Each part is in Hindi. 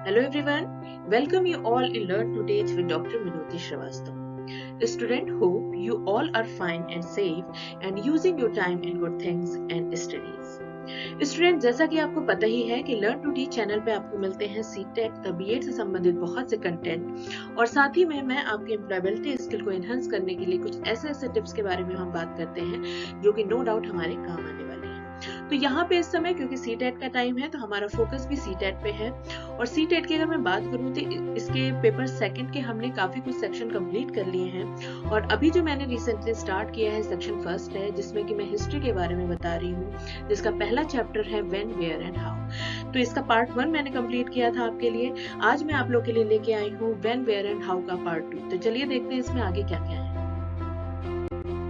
Hello everyone, welcome you all in Learn to Teach with Dr. Minoti Srivastav. Student, hope you all are fine and safe and using your time in good things and studies. Student, जैसा कि आपको पता ही है कि लर्न टू टीच चैनल पे आपको मिलते हैं सीटेट बीएड से संबंधित बहुत से कंटेंट और साथ ही में मैं आपके एम्प्लॉयबिलिटी स्किल को एनहांस करने के लिए कुछ ऐसे टिप्स के बारे में हम बात करते हैं जो कि नो डाउट हमारे काम आने वाले हैं। तो यहाँ पे इस समय क्योंकि सीटेट का टाइम है तो हमारा फोकस भी सीटेट पे है और सीटेट की अगर मैं बात करूँ तो इसके पेपर सेकंड के हमने काफी कुछ सेक्शन कंप्लीट कर लिए हैं और अभी जो मैंने रिसेंटली स्टार्ट किया है सेक्शन फर्स्ट है जिसमें कि मैं हिस्ट्री के बारे में बता रही हूँ, जिसका पहला चैप्टर है व्हेन, वेयर एंड हाउ। तो इसका पार्ट 1 मैंने कंप्लीट किया था आपके लिए। आज मैं आप लोग के लिए लेके आई हूँ व्हेन, वेयर एंड हाउ का पार्ट 2। तो चलिए देखते हैं इसमें आगे क्या क्या है।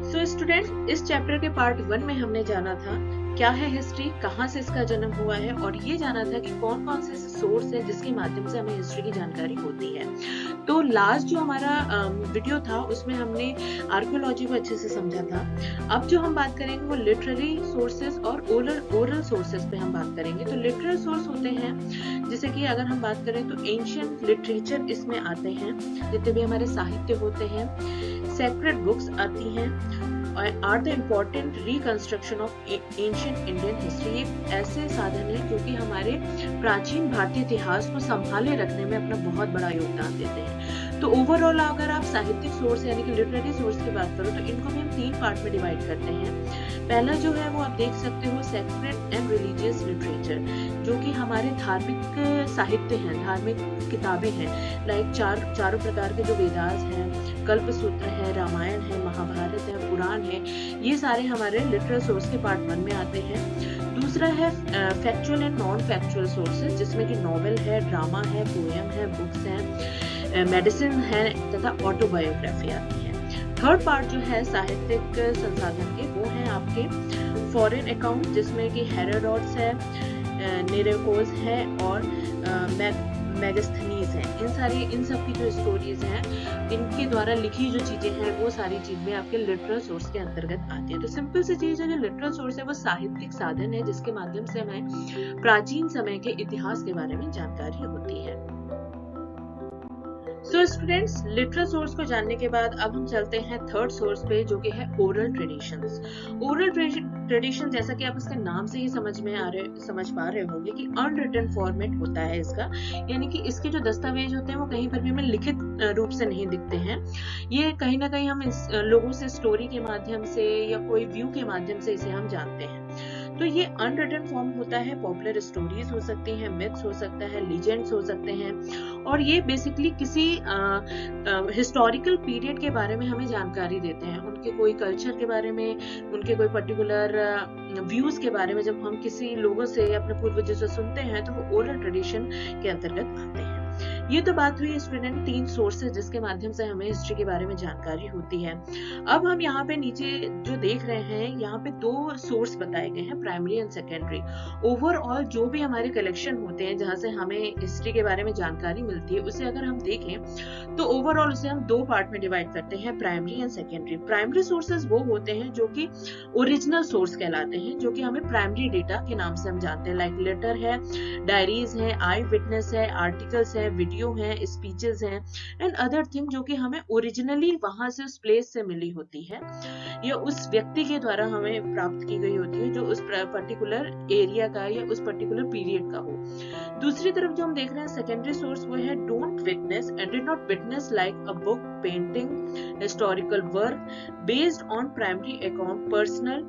सो स्टूडेंट्स, इस चैप्टर के पार्ट 1 में हमने जाना था क्या है हिस्ट्री, कहाँ से इसका जन्म हुआ है और ये जाना था कि कौन कौन से सोर्स है जिसके माध्यम से हमें हिस्ट्री की जानकारी होती है। तो लास्ट जो हमारा वीडियो था उसमें हमने आर्कियोलॉजी को अच्छे से समझा था। अब जो हम बात करेंगे वो लिटरेरी सोर्सेज और ओरल सोर्सेज पे हम बात करेंगे। तो लिटरेरी सोर्स होते हैं जैसे कि अगर हम बात करें तो एंशिएंट लिटरेचर इसमें आते हैं, जितने भी हमारे साहित्य होते हैं, सेक्रेड बुक्स आती हैं are the important reconstruction of ancient Indian history. एक ऐसे साधन है जो कि हमारे प्राचीन भारतीय इतिहास को संभाले रखने में अपना बहुत बड़ा योगदान देते हैं। तो ओवरऑल अगर आप साहित्यिक सोर्स यानी कि लिटरेरी सोर्स की बात करो तो इनको भी हम 3 पार्ट में डिवाइड करते हैं। पहला जो है वो आप देख सकते हो सेक्रेड एंड रिलीजियस लिटरेचर, जो कि हमारे धार्मिक साहित्य हैं, धार्मिक किताबें हैं, लाइक चारों प्रकार के जो वेदास हैं, कल्पसूत्र है, रामायण है, महाभारत है, पुराण है, ये सारे हमारे लिटरेरी सोर्स के पार्ट 1 में आते हैं। दूसरा है factual and non factual sources, जिसमें कि नॉवेल है, ड्रामा है, पोएम है, बुक्स हैं, मेडिसिन है तथा ऑटोबायोग्राफी आती है। थर्ड पार्ट जो है साहित्यिक संसाधन के वो है आपके फॉरेन अकाउंट, जिसमें कि हेरोडोटस है, निरेकोस है और मेगास्थनीज हैं। इन सब की जो स्टोरीज हैं इनके द्वारा लिखी जो चीजें हैं वो सारी चीजें आपके लिटरेरी सोर्स के अंतर्गत आती है। तो सिंपल सी चीज है, जो लिटरेरी सोर्स है वो साहित्यिक साधन है जिसके माध्यम से हमें प्राचीन समय के इतिहास के बारे में जानकारी होती है। सो स्टूडेंट्स, लिटरेरी सोर्स को जानने के बाद अब हम चलते हैं थर्ड सोर्स पे जो कि है ओरल ट्रेडिशंस। ओरल ट्रेडिशन जैसा कि आप इसके नाम से ही समझ पा रहे होंगे कि अनरिटन फॉर्मेट होता है इसका, यानी कि इसके जो दस्तावेज होते हैं वो कहीं पर भी हमें लिखित रूप से नहीं दिखते हैं। ये कहीं ना कहीं हम लोगों से स्टोरी के माध्यम से या कोई व्यू के माध्यम से इसे हम जानते हैं। तो ये अनरिटन फॉर्म होता है, पॉपुलर स्टोरीज हो सकती हैं, मिथ्स हो सकता है, लीजेंड्स हो सकते हैं और ये बेसिकली किसी हिस्टोरिकल पीरियड के बारे में हमें जानकारी देते हैं, उनके कोई कल्चर के बारे में, उनके कोई पर्टिकुलर व्यूज के बारे में। जब हम किसी लोगों से अपने पूर्वजों से सुनते हैं तो वो ओरल ट्रेडिशन के अंतर्गत आते हैं। ये तो बात हुई स्टूडेंट 3 सोर्सेज जिसके माध्यम से हमें हिस्ट्री के बारे में जानकारी होती है। अब हम यहाँ पे नीचे जो देख रहे हैं यहाँ पे 2 सोर्स बताए गए हैं, प्राइमरी एंड सेकेंडरी। ओवरऑल जो भी हमारे कलेक्शन होते हैं जहाँ से हमें हिस्ट्री के बारे में जानकारी मिलती है उसे अगर हम देखें तो ओवरऑल उसे हम 2 पार्ट में डिवाइड करते हैं, primary and secondary. Primary sources वो होते हैं जो कि ओरिजिनल सोर्स कहलाते हैं, जो कि हमें प्राइमरी डेटा के नाम से हम जानते हैं, लाइक लेटर है, डायरीज है, आई विटनेस है, आर्टिकल्स है, वीडियो है, स्पीचेस हैं एंड अदर थिंग जो कि हमें ओरिजिनली वहां से उस प्लेस से मिली होती है या उस व्यक्ति के द्वारा हमें प्राप्त की गई होती है जो उस पर्टिकुलर एरिया का या उस पर्टिकुलर पीरियड का हो। दूसरी तरफ जो हम देख रहे हैं सेकेंडरी सोर्स वो है don't witness and did not witness like a book, painting, historical work based on primary account, personal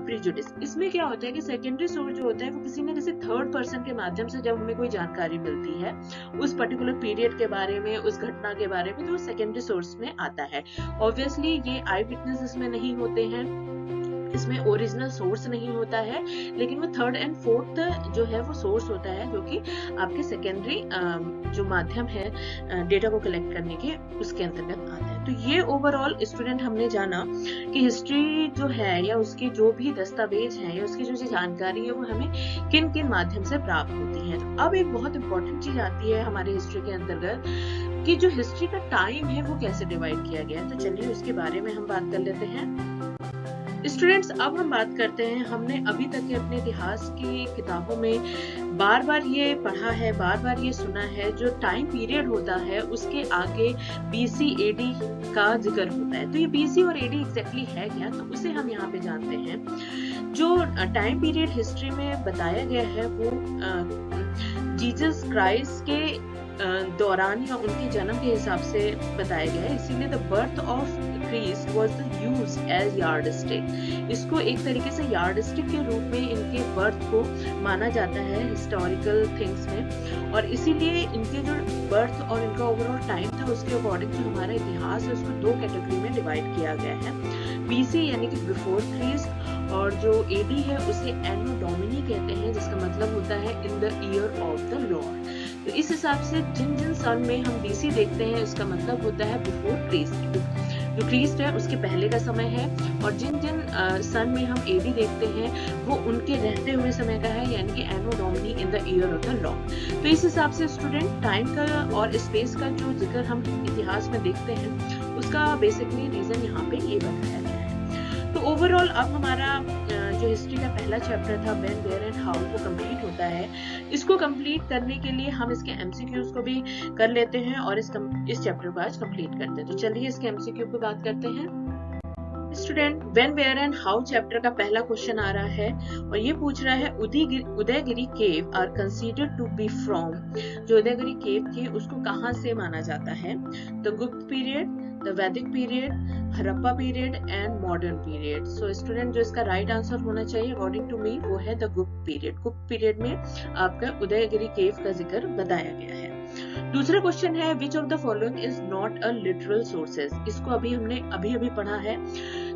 prejudice. इसमें क्या होता है कि सेकेंडरी सोर्स जो होता है वो किसी न किसी थर्ड पर्सन के माध्यम से जब हमें कोई जानकारी मिलती है उस पर्टिकुलर पीरियड के बारे में, उस घटना के बारे में, तो वो सेकेंडरी सोर्स में आता है। ऑब्वियसली ये आई विटनेस इसमें नहीं होते हैं, इसमें ओरिजिनल सोर्स नहीं होता है, लेकिन वो थर्ड एंड फोर्थ जो है वो सोर्स होता है जो कि आपके सेकेंडरी जो माध्यम है डेटा को कलेक्ट करने के उसके अंतर्गत आता है। तो ये ओवरऑल स्टूडेंट हमने जाना कि हिस्ट्री जो है या उसके जो भी दस्तावेज हैं या उसकी जो जानकारी है वो हमें किन किन माध्यम से प्राप्त होती है। तो अब एक बहुत इंपॉर्टेंट चीज आती है हमारे हिस्ट्री के अंतर्गत कि जो हिस्ट्री का टाइम है वो कैसे डिवाइड किया गया है। तो चलिए उसके बारे में हम बात कर लेते हैं। स्टूडेंट्स, अब हम बात करते हैं, हमने अभी तक के अपने इतिहास की किताबों में बार बार ये पढ़ा है, बार बार ये सुना है, जो टाइम पीरियड होता है उसके आगे BC AD का जिक्र होता है। तो ये BC और AD एग्जैक्टली है क्या, तो उसे हम यहाँ पे जानते हैं। जो टाइम पीरियड हिस्ट्री में बताया गया है वो जीसस क्राइस्ट के दौरान या उनके जन्म के हिसाब से बताया गया है, इसीलिए the birth of Christ was used as yardstick. इसको एक तरीके से यार्डस्टिक के रूप में इनके बर्थ को माना जाता है हिस्टोरिकल थिंग्स में, और इसीलिए इनके जो बर्थ और इनका ओवरऑल टाइम था उसके अकॉर्डिंग जो हमारा इतिहास है उसको 2 कैटेगरी में डिवाइड किया गया है। BC यानी कि बिफोर क्राइस्ट, और जो AD है उसे एनो डोमिनी कहते हैं, जिसका मतलब होता है इन the year of the Lord. तो इस हिसाब से जिन जिन सन में हम BC देखते हैं इसका मतलब होता है बिफोर क्राइस्ट, जो क्राइस्ट है उसके पहले का समय है, और जिन जिन सन में हम AD देखते हैं वो उनके रहते हुए समय का है, यानी कि Anno Domini in the year of the Lord. तो इस हिसाब से स्टूडेंट टाइम का और स्पेस का जो जिक्र हम इतिहास में देखते हैं उसका बेसिकली रीजन यहाँ पे ये बताया गया है। तो ओवरऑल अब हमारा जो हिस्ट्री का पहला चैप्टर था व्हेन, वेयर एंड हाउ वो कंप्लीट होता है। इसको कंप्लीट करने के लिए हम इसके MCQs को भी कर लेते हैं और इस चैप्टर को आज कंप्लीट करते हैं। तो चलिए इसके MCQ पे बात करते हैं। Student, when, where and how chapter का पहला क्वेश्चन आ रहा है और ये पूछ रहा है Udayagiri cave are considered to be from, जो उदयगिरी केव थी उसको कहाँ से माना जाता है? द गुप्त पीरियड, द वैदिक period, Harappa period and modern period. So student, जो इसका राइट आंसर होना चाहिए अकॉर्डिंग टू मी वो है द गुप्त पीरियड। गुप्त पीरियड में आपका उदयगिरी केव का जिक्र बताया गया है। दूसरा क्वेश्चन है which of the following is not a literal sources. इसको हमने अभी पढ़ा है,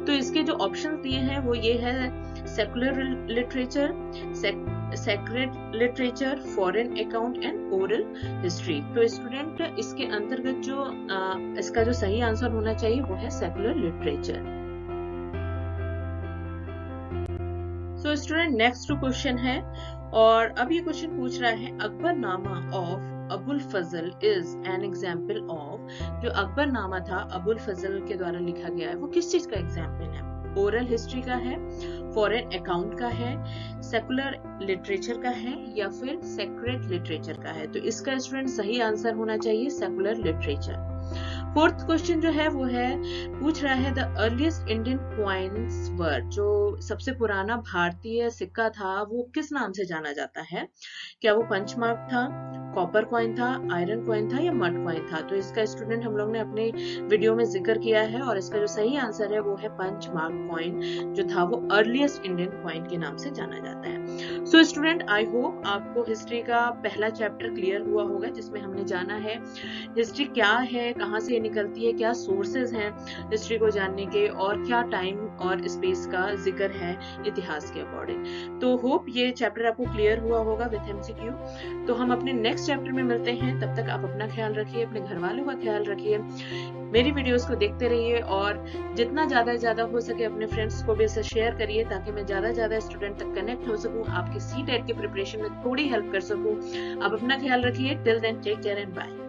तो इसके जो ऑप्शन दिए हैं वो ये है secular literature, sacred literature, foreign account and oral history. तो स्टूडेंट, इसके अंतर्गत जो इसका जो सही आंसर होना चाहिए वो है secular literature. So student, next question है और अब ये क्वेश्चन पूछ रहा है Akbarnama of Abul Fazl is an example of. जो अकबरनामा था अबुल फजल के द्वारा लिखा गया है वो किस चीज का एग्जाम्पल है? ओरल हिस्ट्री का है, फॉरेन अकाउंट का है, सेकुलर लिटरेचर का है या फिर सेक्रेड लिटरेचर का है? तो इसका स्टूडेंट सही आंसर होना चाहिए सेकुलर लिटरेचर। फोर्थ क्वेश्चन जो है वो है पूछ रहा है द अर्लीस्ट इंडियन कॉइन्स वर, जो सबसे पुराना भारतीय सिक्का था वो किस नाम से जाना जाता है? क्या वो पंचमार्क था, कॉपर कॉइन था, आयरन कॉइन था या मड कॉइन था? तो इसका स्टूडेंट हम लोग ने अपने वीडियो में जिक्र किया है और इसका जो सही आंसर है वो है पंचमार्क कॉइन, जो था वो अर्लीस्ट इंडियन कॉइन के नाम से जाना जाता है। सो स्टूडेंट, आई होप आपको हिस्ट्री का पहला चैप्टर क्लियर हुआ होगा, जिसमें हमने जाना है हिस्ट्री क्या है, कहाँ से निकलती है, क्या सोर्सेज हैं हिस्ट्री को जानने के, और क्या टाइम और स्पेस का जिक्र है इतिहास के अकॉर्डिंग। तो होप ये चैप्टर आपको क्लियर हुआ होगा विथ MCQ। तो हम अपने नेक्स्ट चैप्टर में मिलते हैं, तब तक आप अपना ख्याल रखिए, अपने घर वालों का ख्याल रखिए, मेरी वीडियोस को देखते रहिए और जितना ज्यादा हो सके अपने फ्रेंड्स को भी इसे शेयर करिए ताकि मैं ज्यादा स्टूडेंट तक कनेक्ट हो सकूं, आपकी CTET की प्रिपरेशन में थोड़ी हेल्प कर सकूं। आप अपना ख्याल रखिए। Till then, take care and bye.